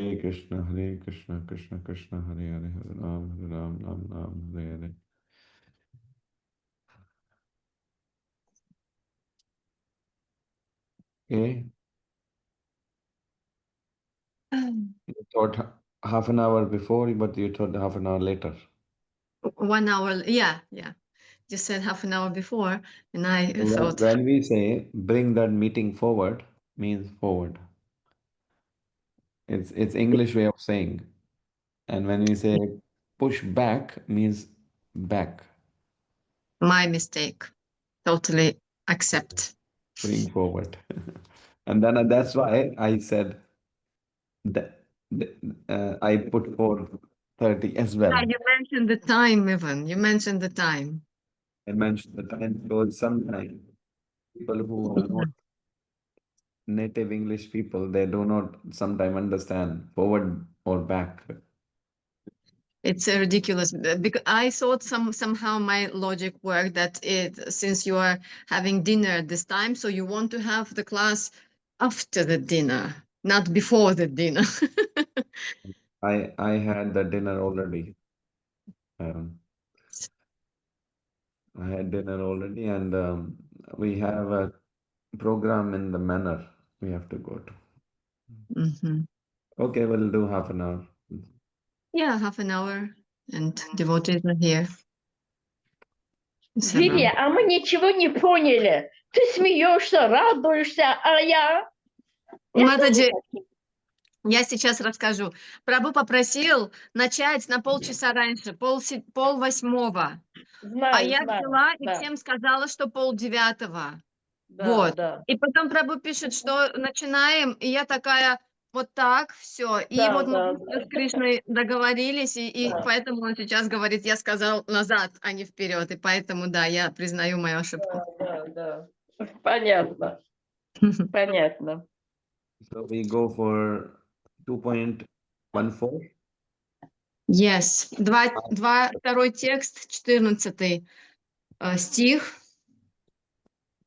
Hare Krishna, Krishna Krishna, Hare Hare, Hare Ram, Ram Ram, Hare Hare. Okay, you thought half an hour before, but you thought half an hour later. 1 hour, yeah. You said half an hour before, and I So thought, when we say bring that meeting forward, means forward. It's English way of saying. And when we say push back, means back, my mistake. Totally accept. bring forward. And then that's why I said that I put 4:30 as Yeah, well. you mentioned the time, even. You mentioned the time. I mentioned the time because sometimes people who are not native English people, they do not sometimes understand forward or back. It's ridiculous because I thought somehow my logic worked that since you are having dinner at this time, so you want to have the class after the dinner, not before the dinner. I had the dinner already. Um, I had dinner already, and we have a program in the manor we have to go to. Mhm. Okay, we'll do half an hour. Yeah, half an hour, and devotees are here. Зиля, Several. а мы ничего не поняли. Ты смеешься, радуешься, а я... Матаджи, я сейчас расскажу. Прабху попросил начать на полчаса раньше, пол восьмого. А Знаю, я знаю, взяла и да, всем сказала, что 8:30. да, Вот. да, И потом Прабху пишет, что начинаем, и я такая, вот так, все. И да, вот мы да, быстро с Кришной договорились, и да, поэтому он сейчас говорит, я сказал назад, а не вперед. И поэтому, да, я признаю мою ошибку. да. Понятно, понятно. So we go for 2.14. Yes. Второй текст, 14 стих.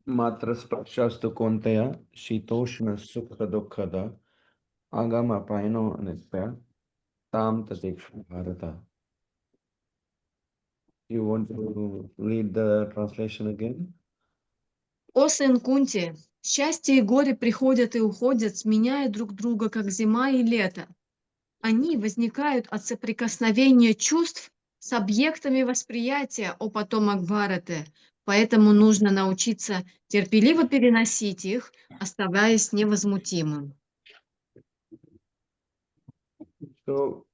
Matra sprashastu kontaya shitoshna sukha dukkada agama paino anisya tam tadiksha bharata. You want to read the translation again? О сын Кунти, счастье и горе приходят и уходят, сменяя друг друга, как зима и лето. Они возникают от соприкосновения чувств с объектами восприятия, о потомок Бхараты. Поэтому нужно научиться терпеливо переносить их, оставаясь невозмутимым. So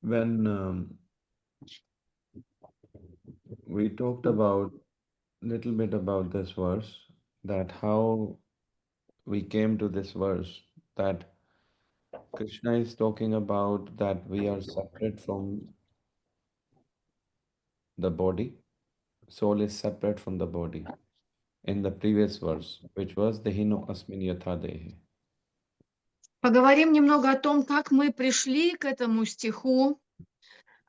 when we talked about little bit about this verse, that how we came to this verse, that Krishna is talking about that we are separate from the body, soul is separate from the body. In the previous verse, which was Dehino Asmin Yatha Dehe. Поговорим немного о том, как мы пришли к этому стиху,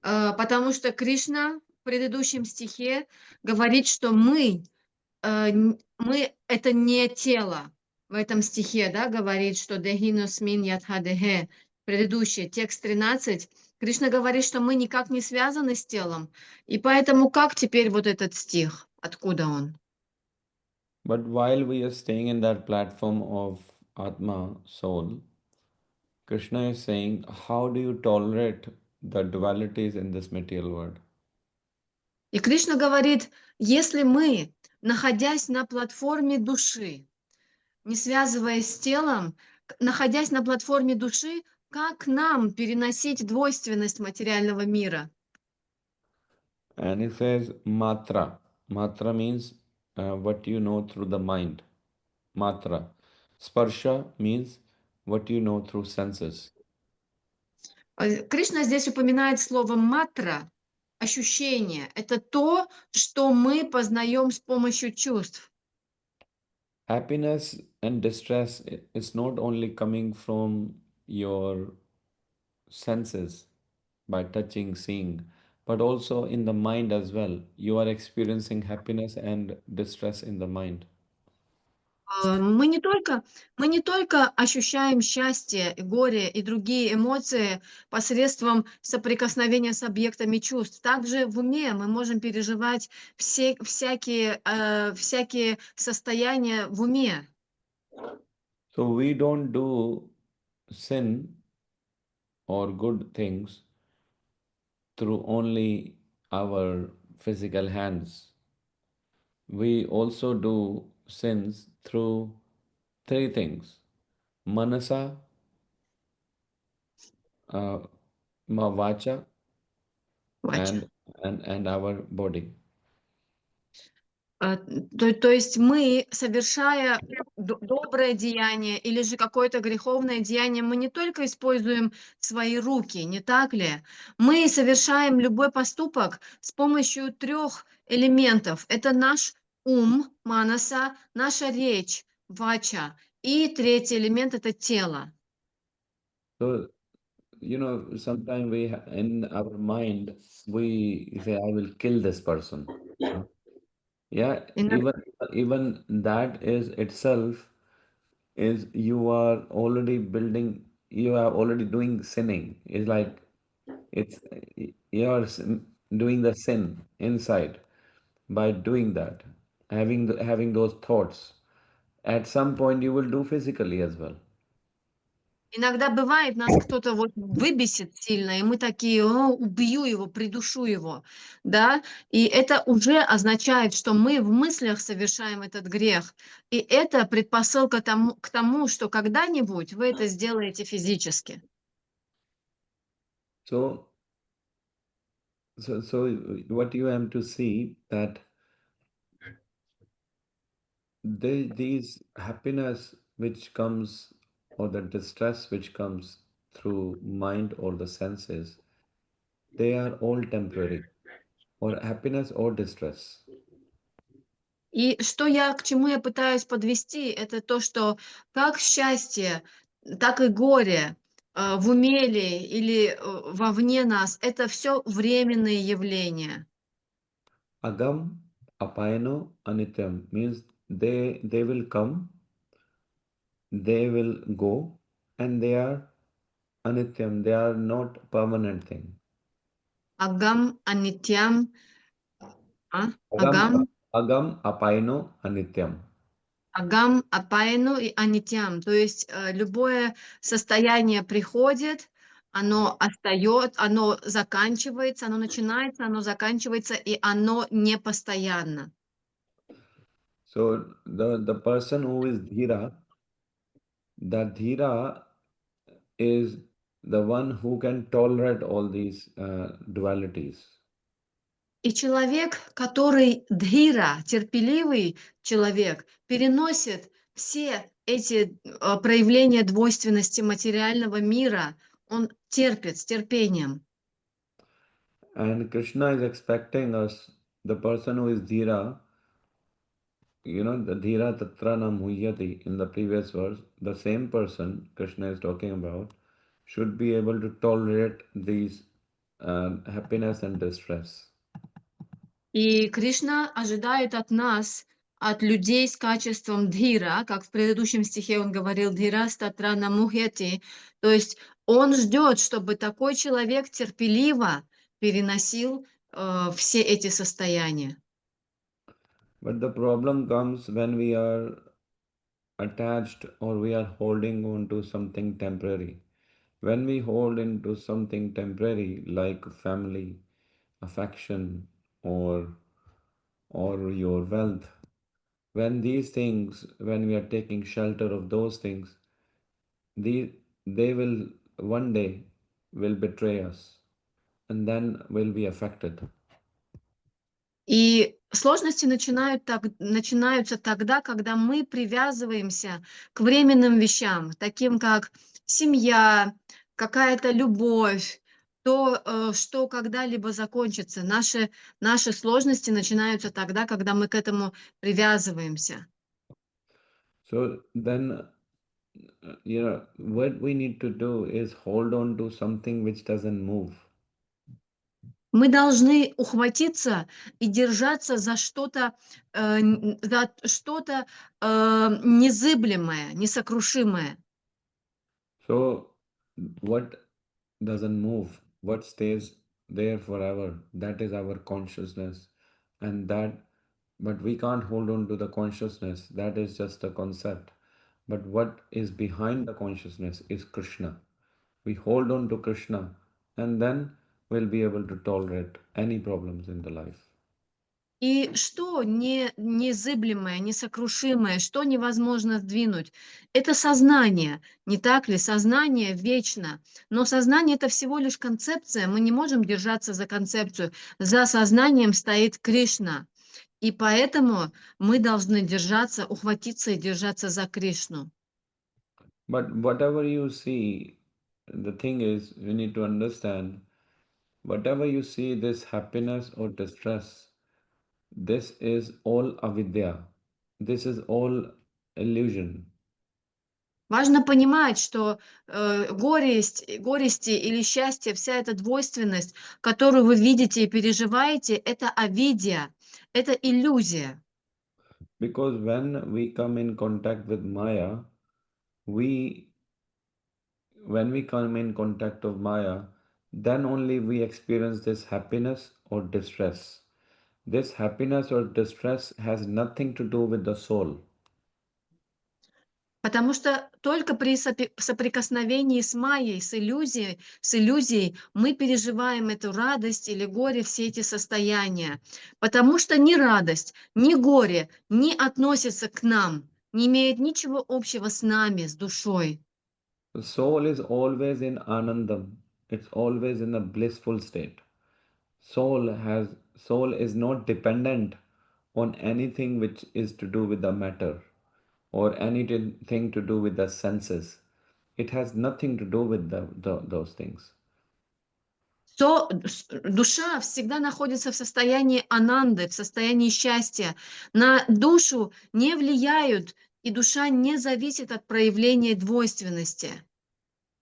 потому что Кришна в предыдущем стихе говорит, что мы это не тело. В этом стихе, да, говорит, что дехинус мин ядхадехе. Предыдущий текст 13. Кришна говорит, что мы никак не связаны с телом. И поэтому как теперь вот этот стих? Откуда он? But while we are staying in that platform of Atma, soul, Krishna is saying, how do you tolerate the dualities in this material world? И Кришна говорит, если мы, находясь на платформе души, не связываясь с телом, находясь на платформе души, как нам переносить двойственность материального мира? And he says, Matra. Matra means what you know through the mind. Matra. Sparsha means what you know through senses. Кришна здесь упоминает слово матра, ощущение. Это то, что мы познаем с помощью чувств. Happiness and distress is not only coming from your senses by touching, seeing, but also in the mind as well. You are experiencing happiness and distress in the mind. Мы не только ощущаем счастье, горе и другие эмоции посредством соприкосновения с объектами чувств. Также в уме мы можем переживать всякие состояния в уме. So we don't do sin or good things through only our physical hands. We also do sins through three things: manasa, uh, vacha, Вача. and our body. То есть мы, совершая доброе деяние или же какое-то греховное деяние, мы не только используем свои руки, не так ли? Мы совершаем любой поступок с помощью трех элементов. Это наш ум, манаса, наша речь, вача, и третий элемент– это тело. So, sometimes in our mind, we say, I will kill this person. Huh? Yeah, Иногда even that is itself is you are already doing sinning. It's like it's you are doing the sin inside by doing that, having those thoughts. At some point, you will do physically as well. Иногда бывает, нас кто-то вот выбесит сильно, и мы такие: "О, убью его, придушу его", да. И это уже означает, что мы в мыслях совершаем этот грех. И это предпосылка к тому, что когда-нибудь вы это сделаете физически. So, so what you have to see that these happiness which comes or the distress which comes through mind or the senses, they are all temporary, or happiness or distress. И к чему я пытаюсь подвести, это то, что как счастье, так и горе, в уме ли или, вовне нас- это все временные явления. Agam, apayano, anityam means they will come, they will go, and they are anityam. They are not permanent thing. Агам, анитьям, Agam, агам, agam, apayano, anityam. агам, апайну и анитьям. То есть, любое состояние приходит, оно остается, оно заканчивается, оно начинается, оно заканчивается, и оно не постоянно. So the person who is dhira, that dhira is the one who can tolerate all these dualities. И человек, который дхира, терпеливый человек, переносит все эти, проявления двойственности материального мира. Он терпит с терпением. And Krishna is expecting us, the person who is dhira, the dhira tatra na muhyati in the previous verse, the same person Krishna is talking about should be able to tolerate these happiness and distress. И Кришна ожидает от нас, от людей с качеством дхира, как в предыдущем стихе он говорил: "Дхира статрана мухьяти". То есть он ждет, чтобы такой человек терпеливо переносил, все эти состояния. But the problem comes when we are attached or we are holding on to something temporary. When we hold into something temporary like family, affection, or your wealth, when we are taking shelter of those things, they will one day will betray us and then will be affected. И сложности начинаются тогда, когда мы привязываемся к временным вещам, таким как семья, какая-то любовь, то, что когда-либо закончится. Наши сложности начинаются тогда, когда мы к этому привязываемся. So then, what we need to do is hold on to something which doesn't move. Мы должны ухватиться и держаться за что-то, незыблемое, несокрушимое. So, what doesn't move, what stays there forever, that is our consciousness. And that, but we can't hold on to the consciousness, that is just a concept. But what is behind the consciousness is Krishna. We hold on to Krishna, and then we'll be able to tolerate any problems in the life. И что незыблемое, несокрушимое, что невозможно сдвинуть? Это сознание, не так ли? Сознание вечно. Но сознание – это всего лишь концепция, мы не можем держаться за концепцию. За сознанием стоит Кришна. И поэтому мы должны держаться, ухватиться и держаться за Кришну. But whatever you see, the thing is, you need to understand whatever you see, this happiness or distress, this is all avidya. This is all illusion. Важно понимать, что горести или счастье, вся эта двойственность, которую вы видите и переживаете, это авидия, это иллюзия. Because when we come in contact with Maya, we when we come in contact of Maya, then only we experience this happiness or distress. This happiness or distress has nothing to do with the soul. Потому что только при соприкосновении с майей, с иллюзией мы переживаем эту радость или горе, все эти состояния. Потому что ни радость, ни горе не относятся к нам, не имеет ничего общего с нами, с душой. The soul is always in anandam. It's always in a blissful state. Soul is not dependent on anything which is to do with the matter or anything to do with the senses. It has nothing to do with those things. Душа всегда находится в состоянии ананды, в состоянии счастья. На душу не влияют, и душа не зависит от проявления двойственности.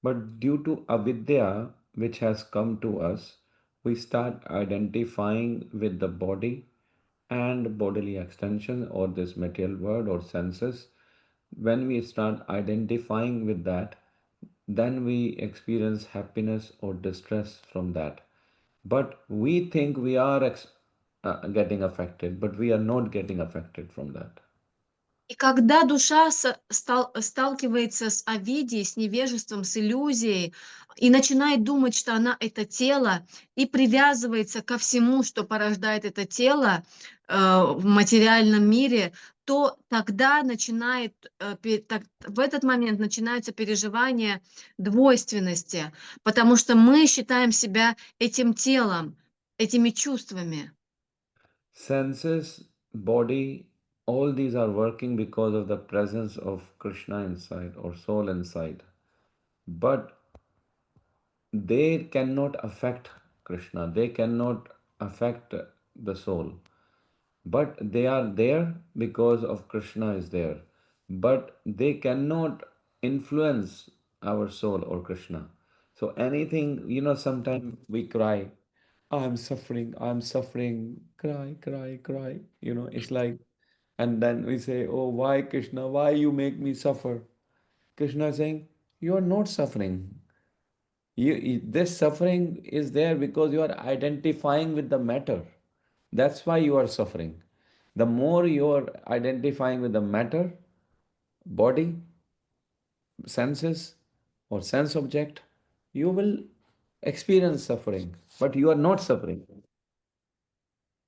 But due to avidya, which has come to us, we start identifying with the body and bodily extension or this material world or senses. When we start identifying with that, then we experience happiness or distress from that. But we think we are getting affected, but we are not getting affected from that. И когда душа сталкивается с авидией, с невежеством, с иллюзией, и начинает думать, что она это тело, и привязывается ко всему, что порождает это тело в материальном мире, то тогда в этот момент начинаются переживания двойственности, потому что мы считаем себя этим телом, этими чувствами. Senses, body, all these are working because of the presence of Krishna inside or soul inside. But they cannot affect Krishna, they cannot affect the soul. But they are there because of Krishna is there. But they cannot influence our soul or Krishna. So anything, sometimes we cry, I'm suffering, cry, cry, cry. It's like, and then we say, oh, why Krishna, why you make me suffer? Krishna is saying, you are not suffering. This suffering is there because you are identifying with the matter. That's why you are suffering. The more you are identifying with the matter, body, senses, or sense object, you will experience suffering, but you are not suffering.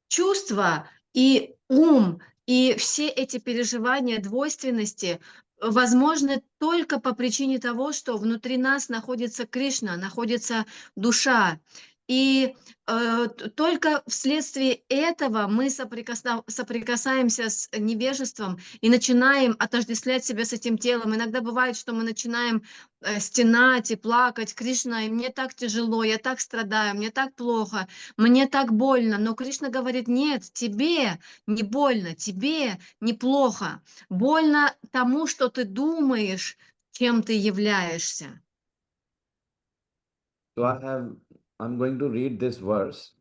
Чувства и ум, и все эти переживания двойственности возможны только по причине того, что внутри нас находится Кришна, находится душа. И только вследствие этого мы соприкасаемся с невежеством и начинаем отождествлять себя с этим телом. Иногда бывает, что мы начинаем стенать и плакать: «Кришна, мне так тяжело, я так страдаю, мне так плохо, мне так больно». Но Кришна говорит: нет, тебе не больно, тебе неплохо. Больно тому, что ты думаешь, чем ты являешься. So I'm going to read this verse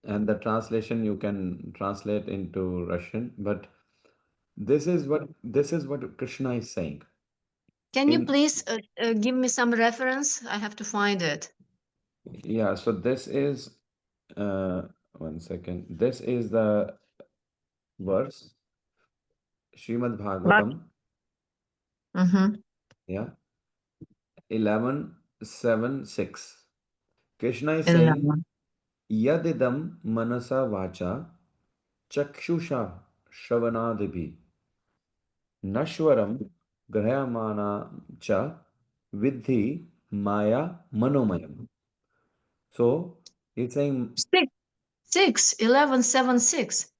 and the translation you can translate into Russian, but this is what Krishna is saying. Can you In please give me some reference? I have to find it. Yeah, so this is one second. This is the verse, Srimad What? Bhagavatam, Mm-hmm. yeah, 11:7-6. Krishna is saying, 11. Yadidam manasa vacha chakshusha shravanadibhi nashwaram grahayamana cha vidhi maya manomayam. So he's saying, 6, 6, 11, 7, 6.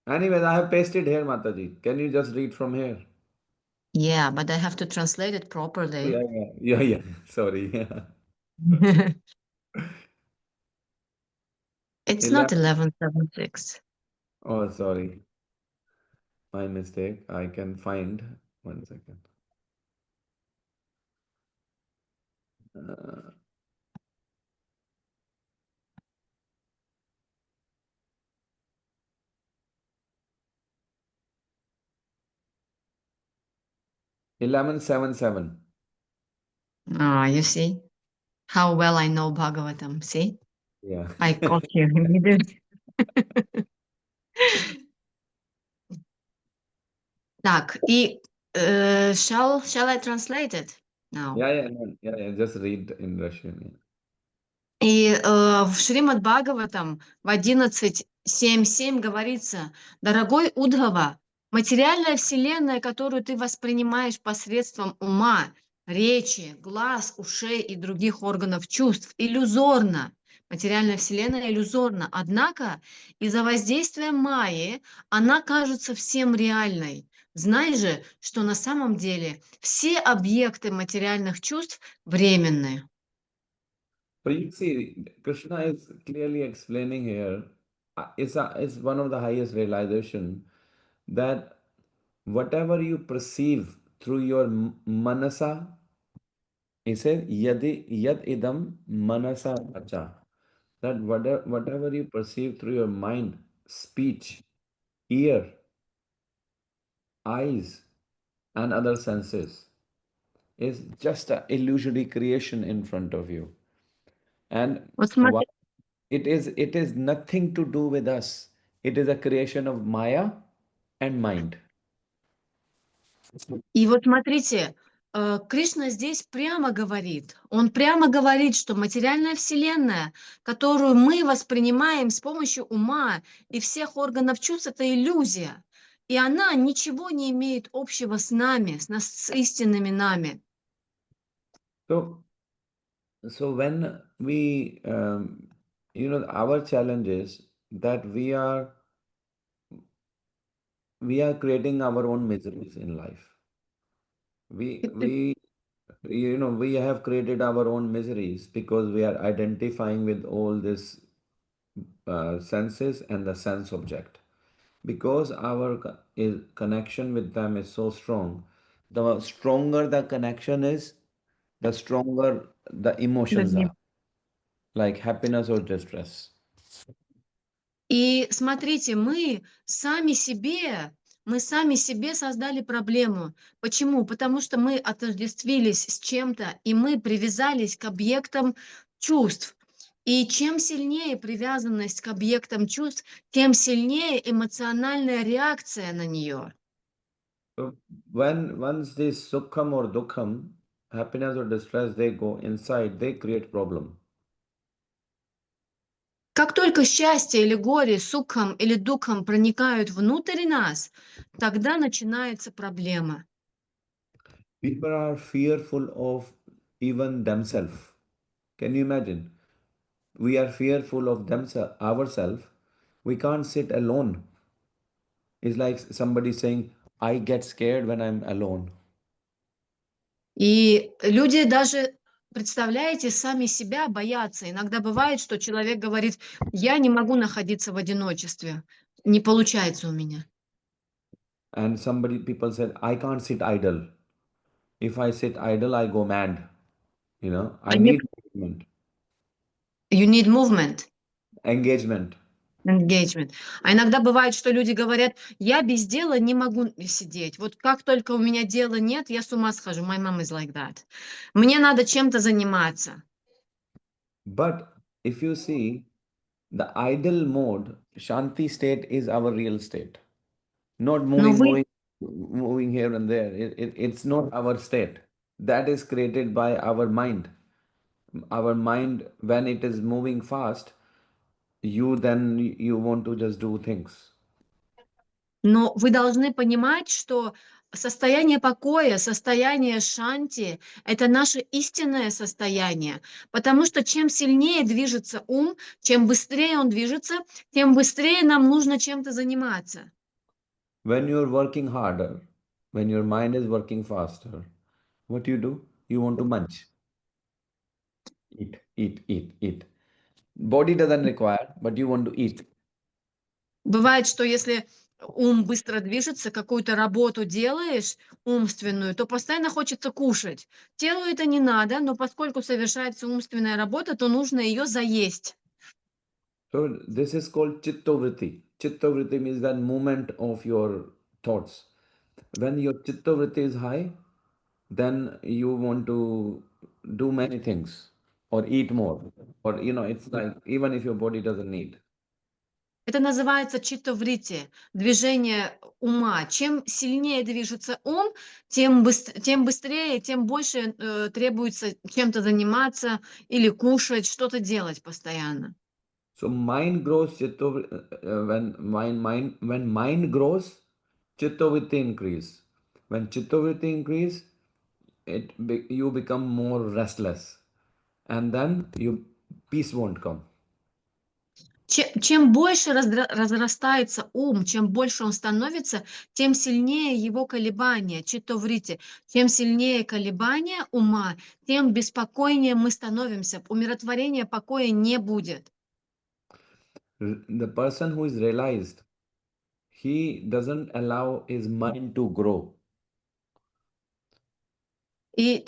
anyways, I have pasted here, Mataji. Can you just read from here? Yeah, but I have to translate it Oh, properly. yeah. Sorry. It's not 11. 11, 7, 6. Oh, sorry. My mistake. I can find. One second. Uh, 11:7-7. Ah, you see how well I know Bhagavatam. See, Yeah. I caught you immediately. Так, и shall I translate it now? Yeah. Just read in Russian. И в Шримад Бхагаватам в 11.7.7 говорится: «Дорогой Удгава, материальная вселенная, которую ты воспринимаешь посредством ума, речи, глаз, ушей и других органов чувств, иллюзорна». Материальная вселенная иллюзорна. Однако из-за воздействия майи она кажется всем реальной. Знай же, что на самом деле все объекты материальных чувств временны. But you see, Krishna is clearly explaining here, is one of the highest realization that whatever you perceive through your manasa, he said, yad idam manasa vacha. That whatever you perceive through your mind, speech, ear, eyes, and other senses is just an illusory creation in front of you. And Вот why? смотри. It is nothing to do with us. It is a creation of Maya and mind. И вот смотрите, Кришна здесь прямо говорит, он прямо говорит, что материальная вселенная, которую мы воспринимаем с помощью ума и всех органов чувств, это иллюзия. И она ничего не имеет общего с нами, с истинными нами. So when we, our challenge is that we are creating our own miseries in life. We we have created our own miseries because we are identifying with all this senses and the sense object. Because our connection with them is so strong, the stronger the connection is, the stronger the emotions are, like happiness or distress. И смотрите, мы сами себе создали проблему. Почему? Потому что мы отождествились с чем-то, и мы привязались к объектам чувств. И чем сильнее привязанность к объектам чувств, тем сильнее эмоциональная реакция на нее. So when once this sukham or dukkham, happiness or distress, they go inside, they create problem. Как только счастье или горе, сукхам или дукхам проникают внутрь нас, тогда начинается проблема. People are fearful of even themselves. Can you imagine? We are fearful of themselves, ourselves. We can't sit alone. It's like somebody saying, I get scared when I'm alone. И люди даже, представляете, сами себя боятся. Иногда бывает, что человек говорит: «Я не могу находиться в одиночестве, не получается у меня». And people said, I can't sit idle. If I sit idle, I go mad. А I need movement. You need movement, engagement. engagement. А иногда бывает, что люди говорят, я без дела не могу сидеть. Вот как только у меня дела нет, я с ума схожу. My mom is like that. Мне надо чем-то заниматься. But if you see, the idle mode, Shanti state is our real state. Not Но вы moving here and there. It's not our state. That is created by our mind. Our mind, when it is moving fast, you want to just do things. Но вы должны понимать, что состояние покоя, состояние шанти — это наше истинное состояние. Потому что чем сильнее движется ум, чем быстрее он движется, тем быстрее нам нужно чем-то заниматься. When you're working harder, when your mind is working faster, what do? You want to munch. Eat, eat, eat, eat. Body doesn't require, but you want to eat. Бывает, что если ум быстро движется, какую-то работу делаешь умственную, то постоянно хочется кушать. Телу это не надо, но поскольку совершается умственная работа, то нужно ее заесть. So this is called chitta-vritti. Chitta-vritti means that movement of your thoughts. When your chitta-vritti is high, then you want to do many things or eat more. Or, it's like even if your body doesn't need. Это называется читтаврити, движение ума. Чем сильнее движется ум, тем быстрее, тем больше требуется чем-то заниматься или кушать, что-то делать постоянно. So mind grows, when mind grows, chitta-vritti increase. When chitta-vritti increase, you become more restless, and then peace won't come. Чем больше разрастается ум, чем больше он становится, тем сильнее его колебания, читтаврити. Чем сильнее колебания ума, тем беспокойнее мы становимся. Умиротворения, покоя не будет. The person who is realized, he doesn't allow his mind to grow. И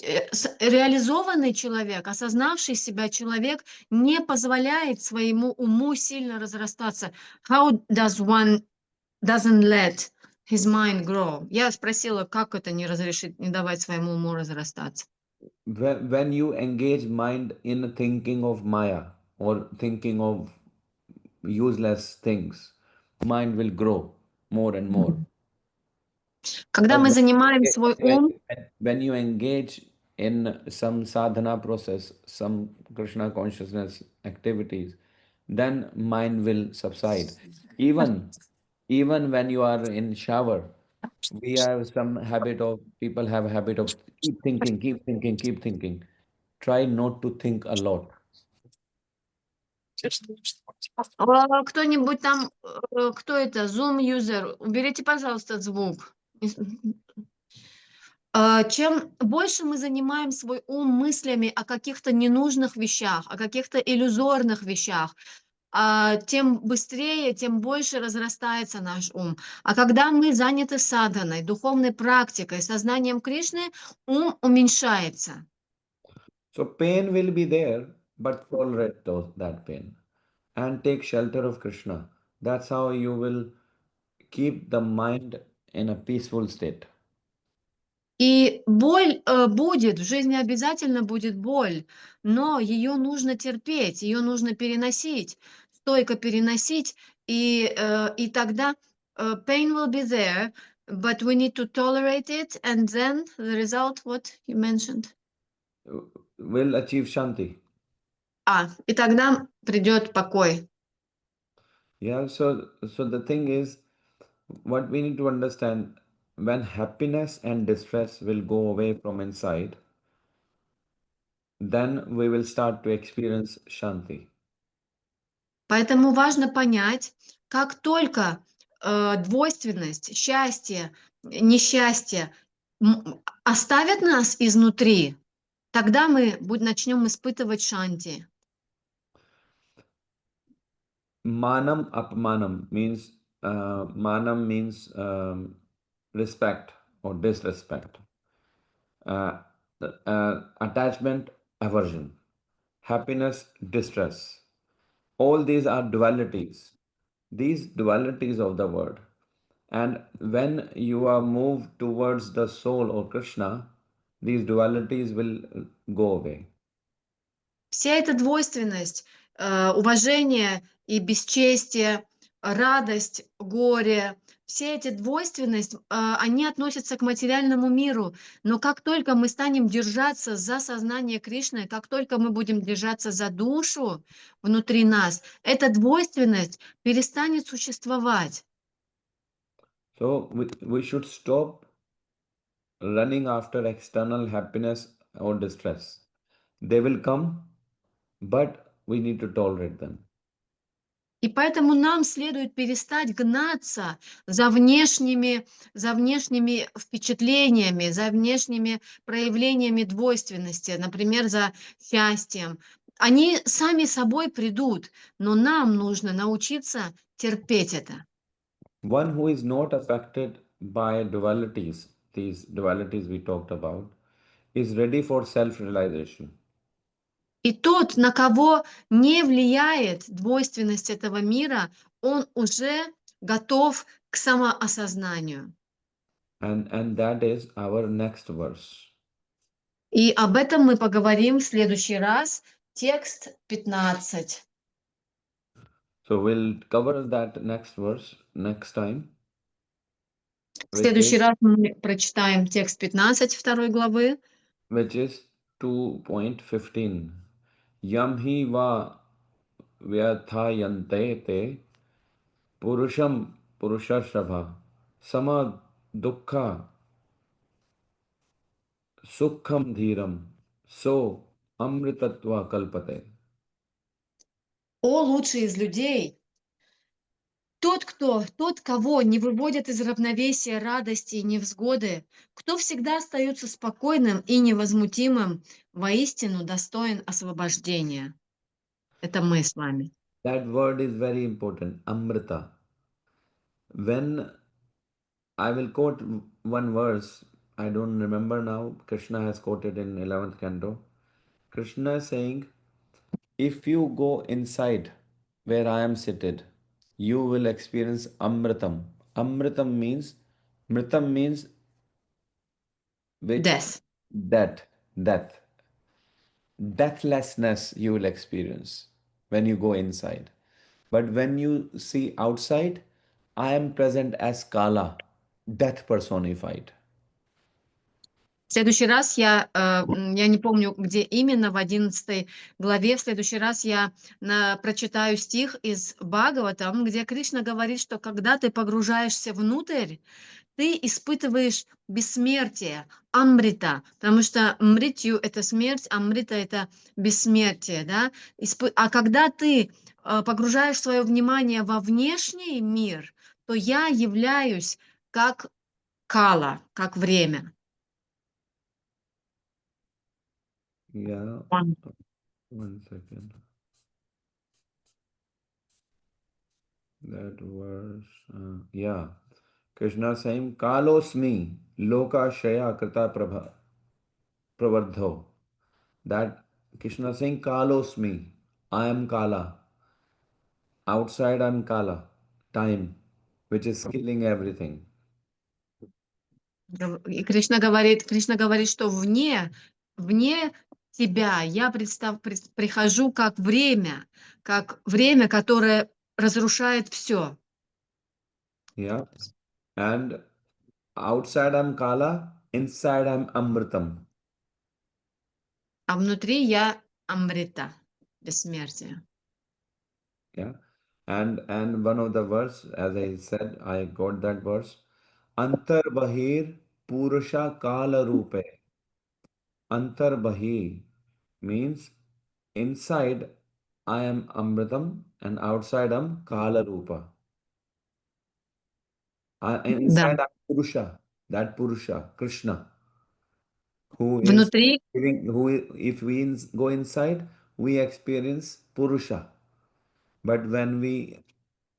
реализованный человек, осознавший себя человек, не позволяет своему уму сильно разрастаться. How does one doesn't let his mind grow? Я спросила, как это не разрешить, не давать своему уму разрастаться. When you engage mind in thinking of Maya or thinking of useless things, mind will grow more and more. Когда But мы занимаем свой ум, when you engage in some sadhana process, some Krishna consciousness activities, then mind will subside. Even when you are in shower, we have some habit of people have a habit of keep thinking, keep thinking, keep thinking. Try not to think a lot. кто-нибудь там, кто это, Zoom user, уберите, пожалуйста, звук. Чем больше мы занимаем свой ум мыслями о каких-то ненужных вещах, о каких-то иллюзорных вещах, тем быстрее, тем больше разрастается наш ум. А когда мы заняты садханой, духовной практикой, сознанием Кришны, ум уменьшается. So pain will be there, but tolerate that pain and take shelter of Krishna. That's how you will keep the mind in a peaceful state. И боль будет, в жизни обязательно будет боль, но ее нужно терпеть, ее нужно переносить, стойко переносить, и тогда pain will be there, but we need to tolerate it, and then the result, what you mentioned. Will achieve Shanti. И тогда придет покой. Yeah, so the thing is, what we need to understand, when happiness and distress will go away from inside, then we will start to experience Shanti. Поэтому важно понять, как только двойственность, счастье, несчастье оставят нас изнутри, тогда мы начнем испытывать шанти. Manam apmanam means manam means respect or disrespect. Uh, Attachment, aversion. happiness, distress. All these are dualities. These dualities of the word. And when you are moved towards the soul or Krishna, these dualities will go away. Вся эта двойственность, уважение и бесчестие, радость, горе, все эти двойственность, они относятся к материальному миру. Но как только мы станем держаться за сознание Кришны, как только мы будем держаться за душу внутри нас, эта двойственность перестанет существовать. So we should stop running after external happiness or distress. They will come, but we need to tolerate them. И поэтому нам следует перестать гнаться за внешними впечатлениями, за внешними проявлениями двойственности, например, за счастьем. Они сами собой придут, но нам нужно научиться терпеть это. One who is not affected by dualities, these dualities we talked about, is ready for self realization. И тот, на кого не влияет двойственность этого мира, он уже готов к самоосознанию. And that is our next verse. И об этом мы поговорим в следующий раз. Текст 15. So we'll cover that next verse next time, В which is следующий раз мы прочитаем текст 15 второй главы. which is 2.15. Yam hi va vyathayante te purusham purushashrabha sama dukkha sukham dhiram so amritatva kalpate. О, лучший из людей! Тот, кого не выводят из равновесия радости и невзгоды, кто всегда остается спокойным и невозмутимым, воистину достоин освобождения. Это мы с вами. That word is very important, amrita. When I will quote one verse, I don't remember now, Krishna has quoted in 11th canto. Krishna is saying, if you go inside where I am seated, you will experience amritam. Amritam means, mritam means which Death. death. Deathlessness you will experience when you go inside. But when you see outside, I am present as Kala, death personified. В следующий раз я не помню, где именно, в 11 главе, в следующий раз я прочитаю стих из Бхагаватам, где Кришна говорит, что когда ты погружаешься внутрь, ты испытываешь бессмертие, амрита, потому что мритью – это смерть, амрита – это бессмертие, да? А когда ты погружаешь свое внимание во внешний мир, то я являюсь как кала, как время. Yeah, one second. That verse, yeah. Krishna saying, Kalosmi, Loka Shaya Krita Pravardho. That Krishna saying, Kalosmi, I am Kala. Outside I'm Kala, time, which is killing everything. И Кришна говорит, что вне тебя я прихожу как время, которое разрушает все. Yeah. And outside I'm Kala, inside I'm Amritam. А внутри я Амрита, бессмертие. Yeah. And one of the verse, as I said, I got that verse. Antar Bahir Purusha Kala Rupe. Antar Bahir means inside I am Amritam and outside I'm Kala Rupa. And Да. inside I'm Purusha, that Purusha, Krishna, who is Внутри if we go inside, we experience Purusha. But when we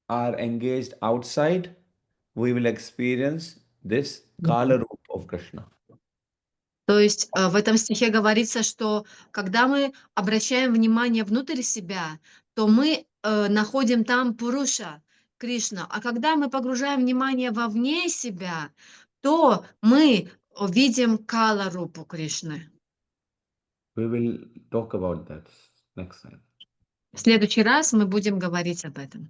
are engaged outside, we will experience this Kala Roop of Krishna. То есть в этом стихе говорится, что когда мы обращаем внимание внутрь себя, то мы находим там Пуруша, Кришна. А когда мы погружаем внимание вовне себя, то мы видим Кала-рупу Кришны. We will talk about that next time. В следующий раз мы будем говорить об этом.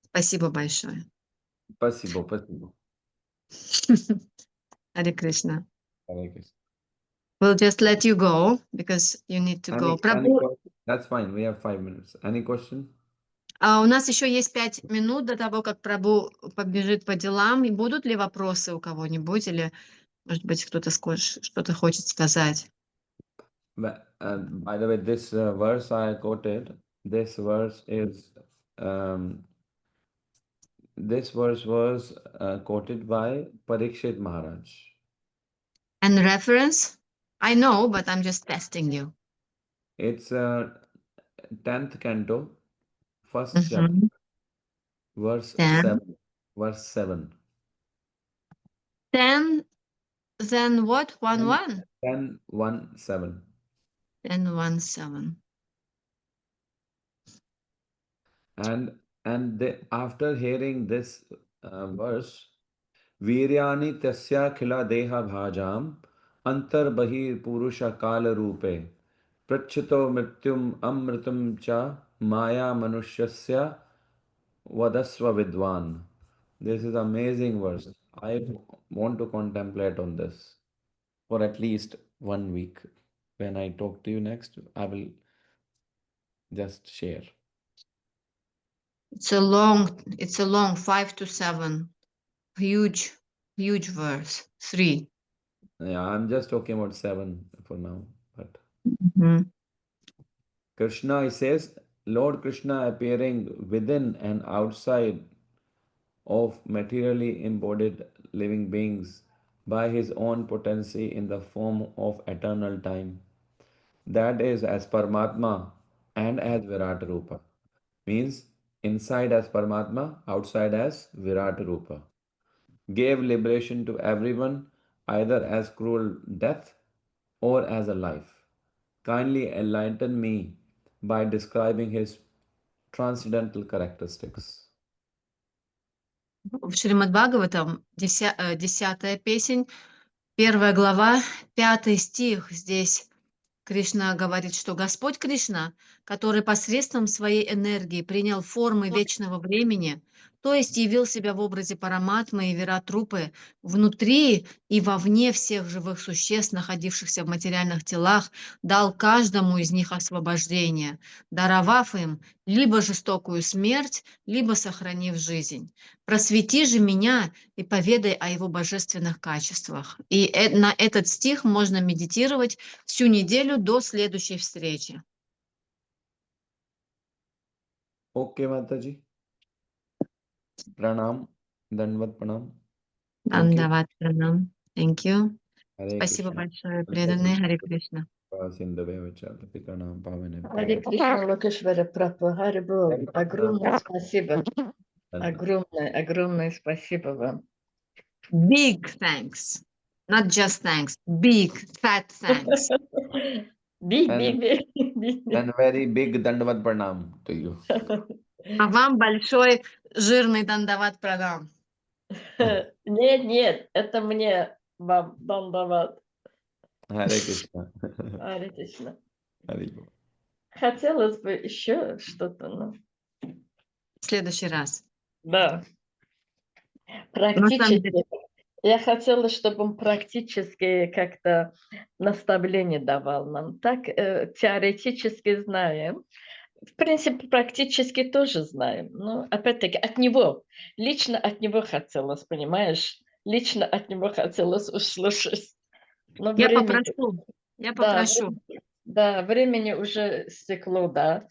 Спасибо большое. Спасибо, спасибо. Харе Кришна. Hare Krishna. We'll just let you go because you need to go. Any Прабху, question? That's fine. We have 5 minutes. Any question? у нас еще есть 5 минут до того, как Прабху побежит по делам. И будут ли вопросы у кого-нибудь? Или, может быть, кто-то что-то хочет сказать? By the way, this verse I quoted, this verse is um, this verse was quoted by Parikshit Maharaj. And reference? I know, but I'm just testing you. It's 10th canto, first chapter, Мгм. verse 10. 7. Verse 7. 10, then what? 1, 1? 10, 1, 7. 10, 1, 7. After hearing this verse, Viryani tasya khila deha bhajam antar bahir purusha kala rupe prachito mrityum amritam cha maya manushasya vadasva vidwan. This is amazing verse. I want to contemplate on this for at least 1 week. When I talk to you next, I will just share. It's a long 5 to 7. Huge verse. 3. Yeah, I'm just talking about 7 for now. But Mhm. Krishna, he says, Lord Krishna appearing within and outside of materially embodied living beings by his own potency in the form of eternal time. That is as Paramatma and as Virat Rupa. Means inside as Paramatma, outside as Virat Rupa. Gave liberation to everyone either as cruel death or as a life. Kindly enlighten me by describing his transcendental characteristics. В Шримад Бхагаватам, 10 песнь, 1 глава, 5 стих. Здесь Кришна говорит, что Господь Кришна, который посредством своей энергии принял формы вечного времени, то есть явил себя в образе Параматмы и Виратрупы внутри и вовне всех живых существ, находившихся в материальных телах, дал каждому из них освобождение, даровав им либо жестокую смерть, либо сохранив жизнь. Просвети же меня и поведай о его божественных качествах. И на этот стих можно медитировать всю неделю до следующей встречи. Okay, Mataji. Pranam. Danvat Pranam. Thank you. Дандават пранам. Thank you. Hare Спасибо Krishna. большое, преданные. Харе Кришна. Синдhavе Вачапрапиканам Паване Харе Кришна, Локешвара Прабху, Харе Богу. Огромное спасибо. Огромное спасибо вам. Big thanks. Not just thanks. Big, fat thanks. And very big Dandavat Pranam to you. А вам большой жирный дандават пранам. Нет, это мне вам дандават. Hare Krishna. Харе Кришна. Hare Krishna. Хотелось бы еще что-то, но... В следующий раз. Да. На самом деле, Практически. Я хотела, чтобы он практически как-то наставление давал нам. Так теоретически знаем. В принципе, практически тоже знаем. Но опять-таки от него. Лично от него хотелось, понимаешь? Лично от него хотелось услышать. Но я времени... попрошу. Я Да, попрошу. да, времени уже стекло, да.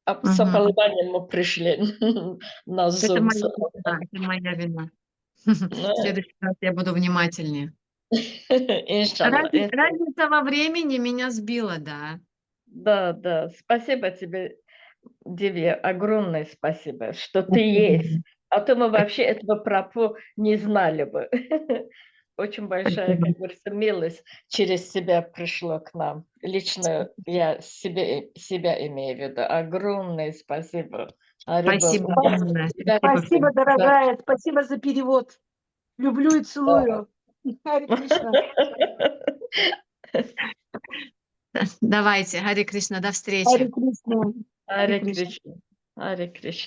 А с Мгм. опозданием мы пришли на Это Zoom. моя вина. Это моя вина. Ну, В следующий раз я буду внимательнее. иншалла. Разница во времени меня сбила, да. Да. Спасибо тебе, Дивья, огромное спасибо, что ты есть. А то мы вообще этого прабху не знали бы. очень большая, Спасибо. как говорится, милость через себя пришло к нам. Лично я себя имею в виду. Огромное спасибо. Спасибо огромное. Да, Спасибо. Спасибо, дорогая. Спасибо за перевод. Люблю и целую. Харе Кришна. Давайте, Харе Кришна, до встречи. Харе Кришна. Харе Кришна. Кришна. Харе Кришна.